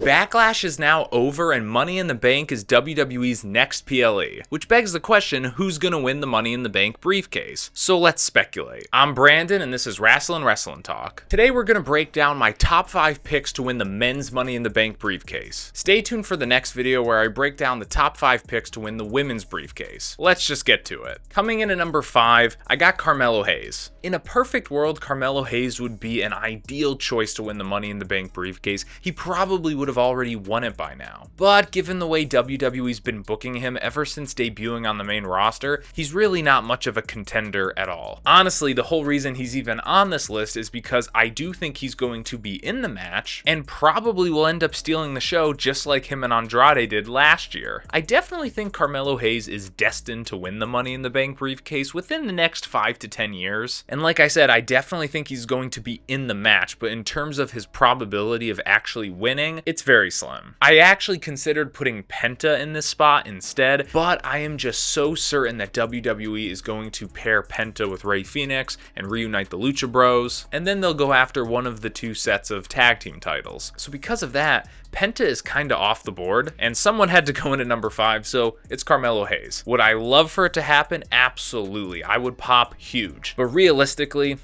Backlash is now over and Money in the Bank is WWE's next PLE, which begs the question, who's gonna win the Money in the Bank briefcase? So let's speculate. I'm Brandon and this is Wrestling Talk. Today we're gonna break down my top 5 picks to win the men's Money in the Bank briefcase. Stay tuned for the next video where I break down the top 5 picks to win the women's briefcase. Let's just get to it. Coming in at number 5, I got Carmelo Hayes. In a perfect world, Carmelo Hayes would be an ideal choice to win the Money in the Bank briefcase. He probably would have already won it by now. But given the way WWE's been booking him ever since debuting on the main roster, he's really not much of a contender at all. Honestly, the whole reason he's even on this list is because I do think he's going to be in the match and probably will end up stealing the show just like him and Andrade did last year. I definitely think Carmelo Hayes is destined to win the Money in the Bank briefcase within the next 5 to 10 years. And like I said, I definitely think he's going to be in the match, but in terms of his probability of actually winning, it's very slim. I actually considered putting Penta in this spot instead, but I am just so certain that WWE is going to pair Penta with Rey Fenix and reunite the Lucha Bros, and then they'll go after one of the 2 sets of tag team titles. So because of that, Penta is kinda off the board, and someone had to go in at number 5, so it's Carmelo Hayes. Would I love for it to happen? Absolutely. I would pop huge. But realistically,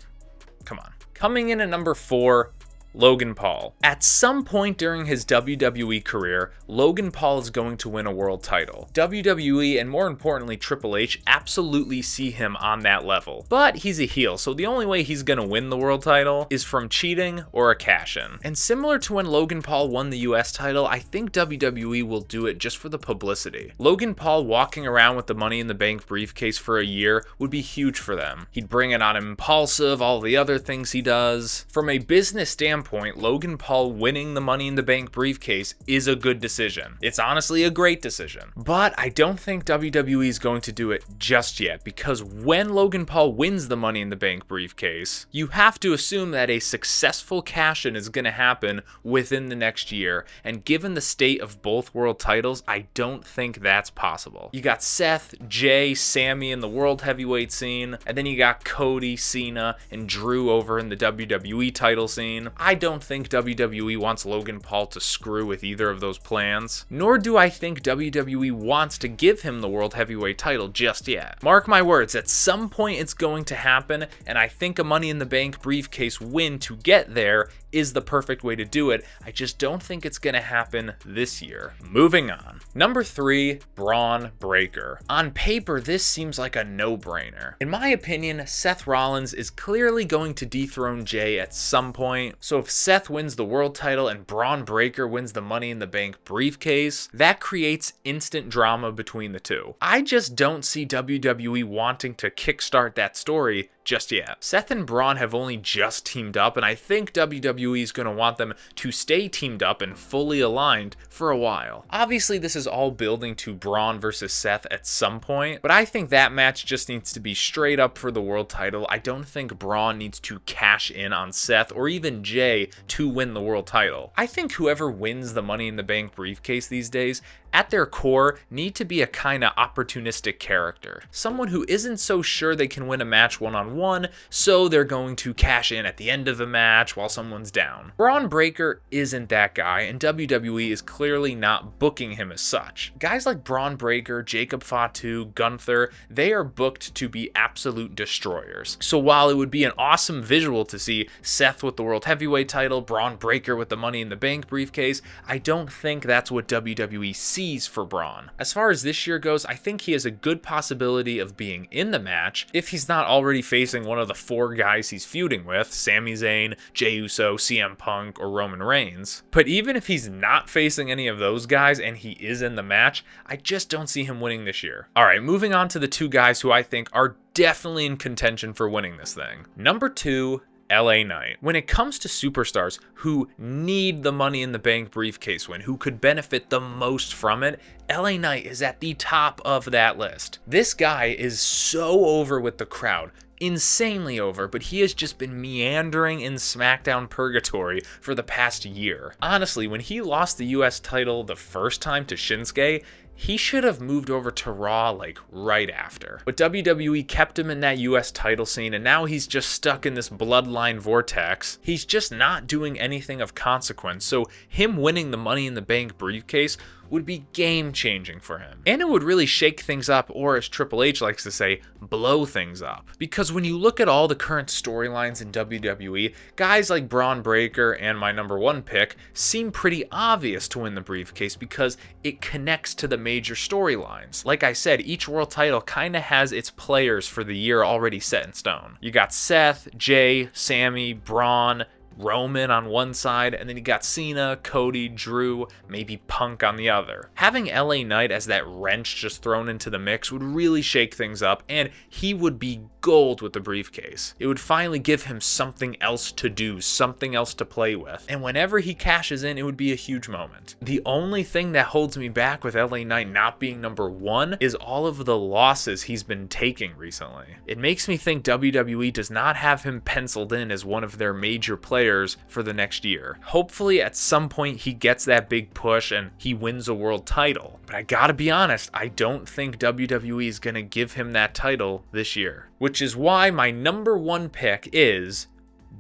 come on. Coming in at number 4, Logan Paul. At some point during his WWE career, Logan Paul is going to win a world title. WWE and more importantly Triple H absolutely see him on that level. But he's a heel, so the only way he's gonna win the world title is from cheating or a cash-in. And similar to when Logan Paul won the US title, I think WWE will do it just for the publicity. Logan Paul walking around with the Money in the Bank briefcase for a year would be huge for them. He'd bring it on Impulsive, all the other things he does. From a business standpoint, Logan Paul winning the Money in the Bank briefcase is a good decision. It's honestly a great decision. But I don't think WWE is going to do it just yet, because when Logan Paul wins the Money in the Bank briefcase, you have to assume that a successful cash-in is going to happen within the next year. And given the state of both world titles, I don't think that's possible. You got Seth, Jay, Sammy in the world heavyweight scene, and then you got Cody, Cena, and Drew over in the WWE title scene. I don't think WWE wants Logan Paul to screw with either of those plans, nor do I think WWE wants to give him the World Heavyweight title just yet. Mark my words, at some point it's going to happen, and I think a Money in the Bank briefcase win to get there is the perfect way to do it. I just don't think it's gonna happen this year. Moving on. Number 3, Braun Breaker. On paper, this seems like a no-brainer. In my opinion, Seth Rollins is clearly going to dethrone Jay at some point, so if Seth wins the world title and Braun Breaker wins the Money in the Bank briefcase, that creates instant drama between the two. I just don't see WWE wanting to kickstart that story just yet. Seth and Braun have only just teamed up, and I think WWE is going to want them to stay teamed up and fully aligned for a while. Obviously, this is all building to Braun versus Seth at some point, but I think that match just needs to be straight up for the world title. I don't think Braun needs to cash in on Seth or even Jay to win the world title. I think whoever wins the Money in the Bank briefcase these days, at their core, need to be a kinda opportunistic character. Someone who isn't so sure they can win a match one-on-one, so they're going to cash in at the end of a match while someone's down. Braun Breaker isn't that guy, and WWE is clearly not booking him as such. Guys like Braun Breaker, Jacob Fatu, Gunther, they are booked to be absolute destroyers. So while it would be an awesome visual to see Seth with the World Heavyweight title, Braun Breaker with the Money in the Bank briefcase, I don't think that's what WWE sees for Braun. As far as this year goes, I think he has a good possibility of being in the match if he's not already facing one of the 4 guys he's feuding with, Sami Zayn, Jey Uso, CM Punk, or Roman Reigns. But even if he's not facing any of those guys and he is in the match, I just don't see him winning this year. Alright, moving on to the 2 guys who I think are definitely in contention for winning this thing. Number 2, LA Knight. When it comes to superstars who need the Money in the Bank briefcase win, who could benefit the most from it, LA Knight is at the top of that list. This guy is so over with the crowd. Insanely over, but he has just been meandering in SmackDown purgatory for the past year. Honestly, when he lost the US title the first time to Shinsuke, he should have moved over to Raw like right after. But WWE kept him in that US title scene, and now he's just stuck in this bloodline vortex. He's just not doing anything of consequence, so him winning the Money in the Bank briefcase would be game-changing for him. And it would really shake things up, or as Triple H likes to say, blow things up. Because when you look at all the current storylines in WWE, guys like Braun Breaker and my number one pick seem pretty obvious to win the briefcase because it connects to the major storylines. Like I said, each world title kind of has its players for the year already set in stone. You got Seth, Jay, Sammy, Braun, Roman on one side, and then you got Cena, Cody, Drew, maybe Punk on the other. Having LA Knight as that wrench just thrown into the mix would really shake things up, and he would be gold with the briefcase. It would finally give him something else to do, something else to play with, and whenever he cashes in, it would be a huge moment. The only thing that holds me back with LA Knight not being number one is all of the losses he's been taking recently. It makes me think WWE does not have him penciled in as one of their major players for the next year. Hopefully at some point he gets that big push and he wins a world title. But I gotta be honest, I don't think WWE is gonna give him that title this year. Which is why my number one pick is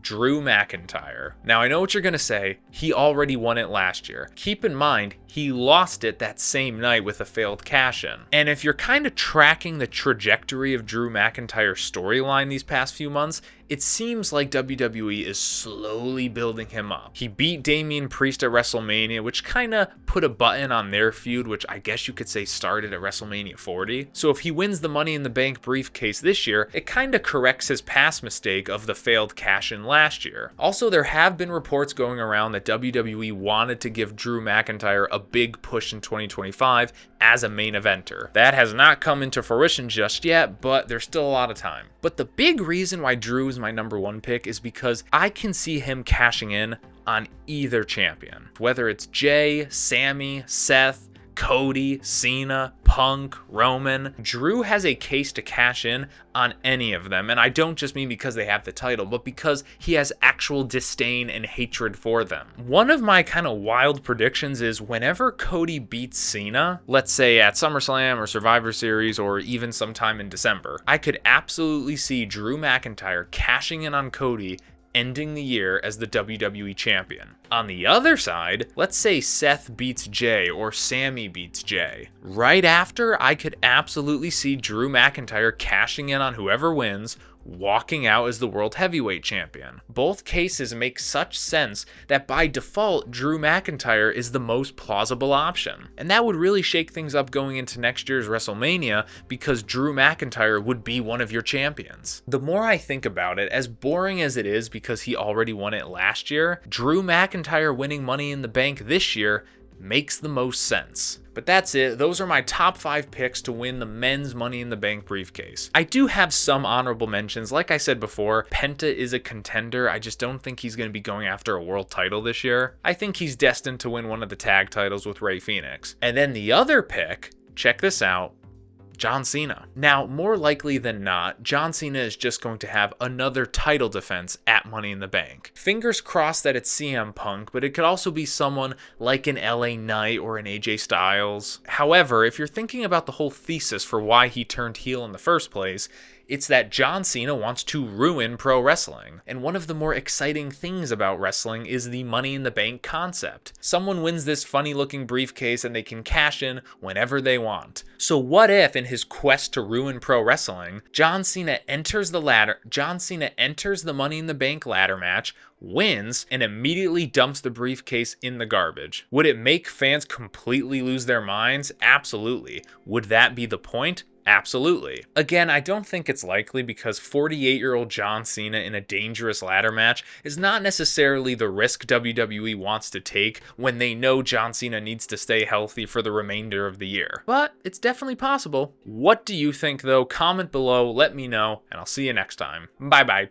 Drew McIntyre. Now I know what you're gonna say, he already won it last year. Keep in mind, he lost it that same night with a failed cash-in. And if you're kind of tracking the trajectory of Drew McIntyre's storyline these past few months, it seems like WWE is slowly building him up. He beat Damian Priest at WrestleMania, which kind of put a button on their feud, which I guess you could say started at WrestleMania 40. So if he wins the Money in the Bank briefcase this year, it kind of corrects his past mistake of the failed cash-in last year. Also, there have been reports going around that WWE wanted to give Drew McIntyre a big push in 2025 as a main eventer. That has not come into fruition just yet, but there's still a lot of time. But the big reason why Drew is my number one pick is because I can see him cashing in on either champion. Whether it's Jay, Sammy, Seth, Cody, Cena, Punk, Roman, Drew has a case to cash in on any of them, and I don't just mean because they have the title, but because he has actual disdain and hatred for them. One of my kind of wild predictions is whenever Cody beats Cena, let's say at SummerSlam or Survivor Series or even sometime in December, I could absolutely see Drew McIntyre cashing in on Cody, ending the year as the WWE champion. On the other side, let's say Seth beats Jay or Sammy beats Jay. Right after, I could absolutely see Drew McIntyre cashing in on whoever wins, walking out as the World Heavyweight Champion. Both cases make such sense that by default, Drew McIntyre is the most plausible option. And that would really shake things up going into next year's WrestleMania because Drew McIntyre would be one of your champions. The more I think about it, as boring as it is because he already won it last year, Drew McIntyre winning Money in the Bank this year makes the most sense. But that's it. Those are my top 5 picks to win the men's Money in the Bank briefcase. I do have some honorable mentions. Like I said before, Penta is a contender. I just don't think he's going to be going after a world title this year. I think he's destined to win one of the tag titles with Rey Fenix. And then the other pick, check this out, John Cena. Now, more likely than not, John Cena is just going to have another title defense at Money in the Bank. Fingers crossed that it's CM Punk, but it could also be someone like an LA Knight or an AJ Styles. However, if you're thinking about the whole thesis for why he turned heel in the first place, it's that John Cena wants to ruin pro wrestling. And one of the more exciting things about wrestling is the Money in the Bank concept. Someone wins this funny looking briefcase and they can cash in whenever they want. So what if in his quest to ruin pro wrestling, John Cena enters the Money in the Bank ladder match, wins, and immediately dumps the briefcase in the garbage? Would it make fans completely lose their minds? Absolutely. Would that be the point? Absolutely. Again, I don't think it's likely because 48-year-old John Cena in a dangerous ladder match is not necessarily the risk WWE wants to take when they know John Cena needs to stay healthy for the remainder of the year. But it's definitely possible. What do you think though? Comment below, let me know, and I'll see you next time. Bye bye.